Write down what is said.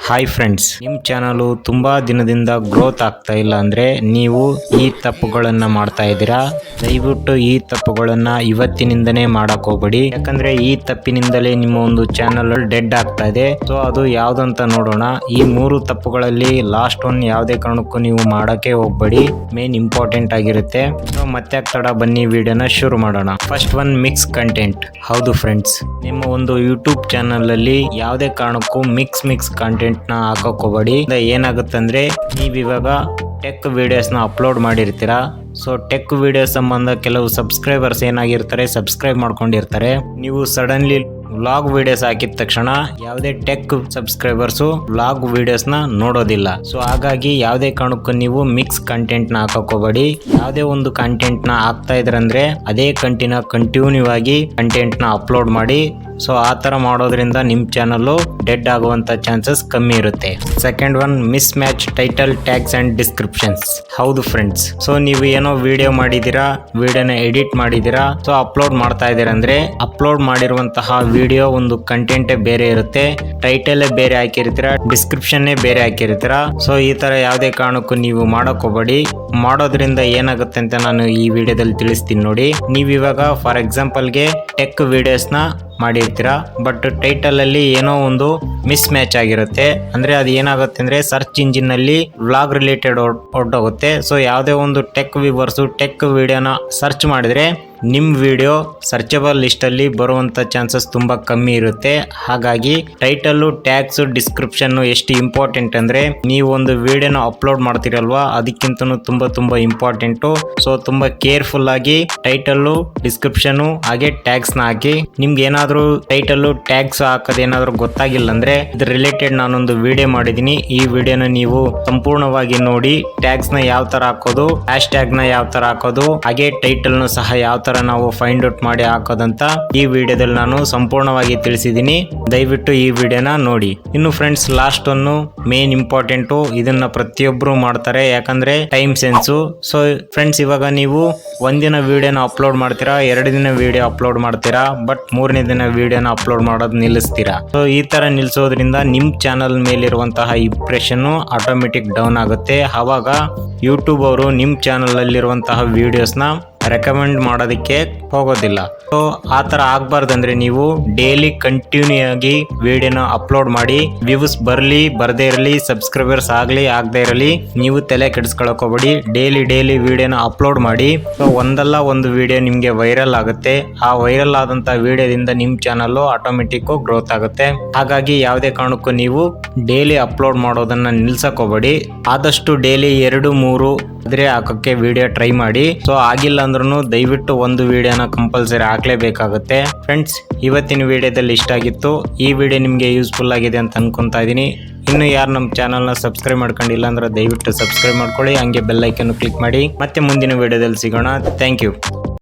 Hi friends, ನಿಮ್ಮ channel ತುಂಬಾ ದಿನದಿಂದ ಗ್ರೋತ್ ಆಗ್ತಾ ಇಲ್ಲ ಅಂದ್ರೆ ನೀವು ಈ ತಪ್ಪುಗಳನ್ನ ಮಾಡ್ತಾ ಇದ್ದೀರಾ. ದಯವಿಟ್ಟು ಈ ತಪ್ಪುಗಳನ್ನ ಇವತ್ತಿನಿಂದನೇ ಮಾಡಕ್ ಹೋಗ್ಬೇಡಿ. ಯಾಕಂದ್ರೆ ಈ ತಪ್ಪಿನಿಂದಲೇ ನಿಮ್ಮ ಒಂದು ಚಾನಲ್ ಡೆಡ್ ಆಗ್ತಾ ಇದೆ. ಸೊ ಅದು ಯಾವ್ದಂತ ನೋಡೋಣ. ಈ 3 ತಪ್ಪುಗಳಲ್ಲಿ ಲಾಸ್ಟ್ ಒನ್ ಯಾವುದೇ ಕಾರಣಕ್ಕೂ ನೀವು ಮಾಡಕ್ಕೆ ಹೋಗ್ಬೇಡಿ. ಮೇನ್ ಇಂಪಾರ್ಟೆಂಟ್ ಆಗಿರುತ್ತೆ. ಸೊ ಮತ್ತೆ ತಡ ಬನ್ನಿ ವಿಡಿಯೋನ ಶುರು ಮಾಡೋಣ. First one, mix content. ಹೌದು ಫ್ರೆಂಡ್ಸ್, ನಿಮ್ಮ ಒಂದು ಯೂಟ್ಯೂಬ್ ಚಾನಲ್ ಅಲ್ಲಿ ಯಾವುದೇ ಕಾರಣಕ್ಕೂ ಮಿಕ್ಸ್ ಕಂಟೆಂಟ್ ನ ಹಾಕಕ್ ಹೋಗಬೇಡಿ. ಏನಾಗುತ್ತೆ ಅಂದ್ರೆ ನೀವಿವಾಗ ಟೆಕ್ ವಿಡಿಯೋಸ್ ನ ಅಪ್ಲೋಡ್ ಮಾಡಿರ್ತೀರಾ. ಸೊ ಟೆಕ್ ವಿಡಿಯೋ ಸಂಬಂಧ ಕೆಲವು ಸಬ್ಸ್ಕ್ರೈಬರ್ಸ್ ಏನಾಗಿರ್ತಾರೆ, ಸಬ್ಸ್ಕ್ರೈಬ್ ಮಾಡ್ಕೊಂಡಿರ್ತಾರೆ. ನೀವು ಸಡನ್ಲಿ ವ್ಲಾಗ್ ವಿಡಿಯೋಸ್ ಹಾಕಿದ ತಕ್ಷಣ ಯಾವುದೇ ಟೆಕ್ ಸಬ್ಸ್ಕ್ರೈಬರ್ಸು ವ್ಲಾಗ್ ವಿಡಿಯೋಸ್ ನ ನೋಡೋದಿಲ್ಲ. ಸೊ ಹಾಗಾಗಿ ಯಾವುದೇ ಕಾರಣಕ್ಕೂ ನೀವು ಮಿಕ್ಸ್ ಕಂಟೆಂಟ್ ನ ಹಾಕಕ್ ಹೋಗಬೇಡಿ. ಯಾವುದೇ ಒಂದು ಕಂಟೆಂಟ್ ನ ಹಾಕ್ತಾ ಇದ್ರಂದ್ರೆ ಅದೇ ಕಂಟಿನ್ಯೂ ಆಗಿ ಕಂಟೆಂಟ್ ನ ಅಪ್ಲೋಡ್ ಮಾಡಿ. ಸೊ ಆ ತರ ಮಾಡೋದ್ರಿಂದ ನಿಮ್ ಚಾನಲ್ ಡೆಡ್ ಆಗುವಂತ ಚಾನ್ಸಸ್ ಕಮ್ಮಿ ಇರುತ್ತೆ. Second one, miss match title, tags and descriptions. ಹೌದು ಫ್ರೆಂಡ್ಸ್, ಸೊ ನೀವು ಏನೋ ವಿಡಿಯೋ ಮಾಡಿದೀರಾ, ವಿಡಿಯೋನ ಎಡಿಟ್ ಮಾಡಿದೀರಾ, ಸೊ ಅಪ್ಲೋಡ್ ಮಾಡ್ತಾ ಇದೀರಾ ಅಂದ್ರೆ ಅಪ್ಲೋಡ್ ಮಾಡಿರುವಂತಹ ವಿಡಿಯೋ ಒಂದು ಕಂಟೆಂಟೇ ಬೇರೆ ಇರುತ್ತೆ, ಟೈಟಲ್ ಬೇರೆ ಹಾಕಿರ್ತೀರಾ, ಡಿಸ್ಕ್ರಿಪ್ಷನ್ ಬೇರೆ ಹಾಕಿರ್ತೀರಾ. ಸೊ ಈ ತರ ಯಾವುದೇ ಕಾರಣಕ್ಕೂ ನೀವು ಮಾಡಕ್ ಹೋಗಬೇಡಿ. ಮಾಡೋದ್ರಿಂದ ಏನಾಗುತ್ತೆ ಅಂತ ನಾನು ಈ ವಿಡಿಯೋದಲ್ಲಿ ತಿಳಿಸ್ತೀನಿ ನೋಡಿ. ನೀವಿವಾಗ ಫಾರ್ ಎಕ್ಸಾಂಪಲ್ಗೆ ಟೆಕ್ ವಿಡಿಯೋಸ್ ನ ಮಾಡಿರ್ತೀರಾ, ಬಟ್ ಟೈಟಲ್ ಅಲ್ಲಿ ಏನೋ ಒಂದು ಮಿಸ್ ಮ್ಯಾಚ್ ಆಗಿರುತ್ತೆ. ಅಂದ್ರೆ ಅದು ಏನಾಗುತ್ತೆ ಅಂದ್ರೆ ಸರ್ಚ್ ಇಂಜಿನ್ ಅಲ್ಲಿ ವ್ಲಾಗ್ ರಿಲೇಟೆಡ್ ಹೊರಟೋಗುತ್ತೆ. ಸೊ ಯಾವುದೇ ಒಂದು ಟೆಕ್ ವ್ಯೂವರ್ಸ್ ಟೆಕ್ ವಿಡಿಯೋನ ಸರ್ಚ್ ಮಾಡಿದ್ರೆ ನಿಮ್ ವಿಡಿಯೋ ಸರ್ಚಬಲ್ ಲಿಸ್ಟ್ ಅಲ್ಲಿ ಬರುವಂತ ಚಾನ್ಸಸ್ ತುಂಬಾ ಕಮ್ಮಿ ಇರುತ್ತೆ. ಹಾಗಾಗಿ ಟೈಟಲ್, ಟ್ಯಾಗ್ಸ್, ಡಿಸ್ಕ್ರಿಪ್ಷನ್ ಎಷ್ಟು ಇಂಪಾರ್ಟೆಂಟ್ ಅಂದ್ರೆ ನೀವು ಒಂದು ವಿಡಿಯೋನ ಅಪ್ಲೋಡ್ ಮಾಡ್ತಿರಲ್ವಾ, ಅದಕ್ಕಿಂತನೂ ತುಂಬಾ ಇಂಪಾರ್ಟೆಂಟು. ಸೊ ತುಂಬಾ ಕೇರ್ಫುಲ್ ಆಗಿ ಟೈಟಲ್, ಡಿಸ್ಕ್ರಿಪ್ಷನ್ ಹಾಗೆ ಟ್ಯಾಗ್ಸ್ ನ ಹಾಕಿ. ನಿಮ್ಗೆ ಏನಾದ್ರೂ ಟೈಟಲ್, ಟ್ಯಾಗ್ಸ್ ಹಾಕೋದೇನಾದ್ರೂ ಗೊತ್ತಾಗಿಲ್ಲ ಅಂದ್ರೆ ಇದ್ರ ರಿಲೇಟೆಡ್ ನಾನೊಂದು ವಿಡಿಯೋ ಮಾಡಿದೀನಿ. ಈ ವಿಡಿಯೋನ ನೀವು ಸಂಪೂರ್ಣವಾಗಿ ನೋಡಿ. ಟ್ಯಾಗ್ಸ್ ನ ಯಾವ ತರ ಹಾಕೋದು, ಹ್ಯಾಶ್ ಟ್ಯಾಗ್ ನ ಯಾವ ತರ ಹಾಕೋದು, ಹಾಗೆ ಟೈಟಲ್ ನ ಸಹ ಯಾವ ತರ ನಾವು ಫೈಂಡ್ ಔಟ್ ಮಾಡಿ ಹಾಕೋದಂತ ಈ ವಿಡಿಯೋದಲ್ಲಿ ನಾನು ಸಂಪೂರ್ಣವಾಗಿ ತಿಳಿಸಿದ್ದೀನಿ. ದಯವಿಟ್ಟು ಈ ವಿಡಿಯೋನ ನೋಡಿ. ಇನ್ನು friends, last one main important. ಇದನ್ನ ಪ್ರತಿಯೊಬ್ರು ಮಾಡ್ತಾರೆ, ಯಾಕಂದ್ರೆ ಟೈಮ್ ಸೆನ್ಸು. ಸೊ ಫ್ರೆಂಡ್ಸ್, ಇವಾಗ ನೀವು ಒಂದಿನ ವಿಡಿಯೋನ ಅಪ್ಲೋಡ್ ಮಾಡ್ತೀರಾ, 2 ದಿನ ವಿಡಿಯೋ ಅಪ್ಲೋಡ್ ಮಾಡ್ತೀರಾ, ಬಟ್ 3ನೇ ದಿನ ವಿಡಿಯೋನ ಅಪ್ಲೋಡ್ ಮಾಡೋದು ನಿಲ್ಲಿಸ್ತೀರಾ. ಸೊ ಈ ತರ ನಿಲ್ಸೋದ್ರಿಂದ ನಿಮ್ ಚಾನಲ್ ಮೇಲಿರುವಂತಹ ಇಂಪ್ರೆಷನ್ ಆಟೋಮೆಟಿಕ್ ಡೌನ್ ಆಗುತ್ತೆ. ಅವಾಗ ಯೂಟ್ಯೂಬ್ ಅವರು ನಿಮ್ ಚಾನಲ್ ಅಲ್ಲಿರುವಂತಹ ವಿಡಿಯೋಸ್ನ ರೆಕಮೆಂಡ್ ಮಾಡೋದಕ್ಕೆ ಹೋಗೋದಿಲ್ಲ. ಸೊ ಆ ತರ ಆಗ್ಬಾರ್ದಂದ್ರೆ ನೀವು ಡೈಲಿ ಕಂಟಿನ್ಯೂ ಆಗಿ ವಿಡಿಯೋನ ಅಪ್ಲೋಡ್ ಮಾಡಿ. ವ್ಯೂಸ್ ಬರ್ಲಿ ಬರ್ದೇ ಇರಲಿ, ಸಬ್ಸ್ಕ್ರೈಬರ್ಸ್ ಆಗ್ಲಿ ಆಗದೆ ಇರಲಿ, ನೀವು ತಲೆ ಕೆಡಿಸ್ಕೊಳಕ್ ಹೋಗ್ಬೇಡಿ. ಡೈಲಿ ವಿಡಿಯೋನ ಅಪ್ಲೋಡ್ ಮಾಡಿ. ಸೊ ಒಂದಲ್ಲ ಒಂದು ವಿಡಿಯೋ ನಿಮ್ಗೆ ವೈರಲ್ ಆಗುತ್ತೆ. ಆ ವೈರಲ್ ಆದಂತ ವಿಡಿಯೋದಿಂದ ನಿಮ್ ಚಾನಲ್ ಆಟೋಮೆಟಿಕ್ ಗ್ರೋತ್ ಆಗುತ್ತೆ. ಹಾಗಾಗಿ ಯಾವುದೇ ಕಾರಣಕ್ಕೂ ನೀವು ಡೈಲಿ ಅಪ್ಲೋಡ್ ಮಾಡೋದನ್ನ ನಿಲ್ಸಕ್ ಹೋಗ್ಬೇಡಿ. ಆದಷ್ಟು ಡೈಲಿ 2-3 ಆದ್ರೆ ಹಾಕಕ್ಕೆ ವಿಡಿಯೋ ಟ್ರೈ ಮಾಡಿ. ಸೊ ಆಗಿಲ್ಲ ಅಂದ್ರೂ ದಯವಿಟ್ಟು ಒಂದು ವಿಡಿಯೋನ ಕಂಪಲ್ಸರಿ ಹಾಕ್ಲೇಬೇಕಾಗುತ್ತೆ. ಫ್ರೆಂಡ್ಸ್, ಇವತ್ತಿನ ವಿಡಿಯೋದಲ್ಲಿ ಇಷ್ಟ ಆಗಿತ್ತು. ಈ ವಿಡಿಯೋ ನಿಮಗೆ ಯೂಸ್ಫುಲ್ ಆಗಿದೆ ಅಂತ ಅನ್ಕೊಂತಾ ಇದೀನಿ. ಇನ್ನು ಯಾರು ನಮ್ಮ ಚಾನಲ್ನ ಸಬ್ಸ್ಕ್ರೈಬ್ ಮಾಡ್ಕೊಂಡಿಲ್ಲ ಅಂದ್ರೆ ದಯವಿಟ್ಟು ಸಬ್ಸ್ಕ್ರೈಬ್ ಮಾಡ್ಕೊಳ್ಳಿ. ಹಂಗೆ ಬೆಲ್ ಐಕನ್ ಕ್ಲಿಕ್ ಮಾಡಿ. ಮತ್ತೆ ಮುಂದಿನ ವಿಡಿಯೋದಲ್ಲಿ ಸಿಗೋಣ. Thank you.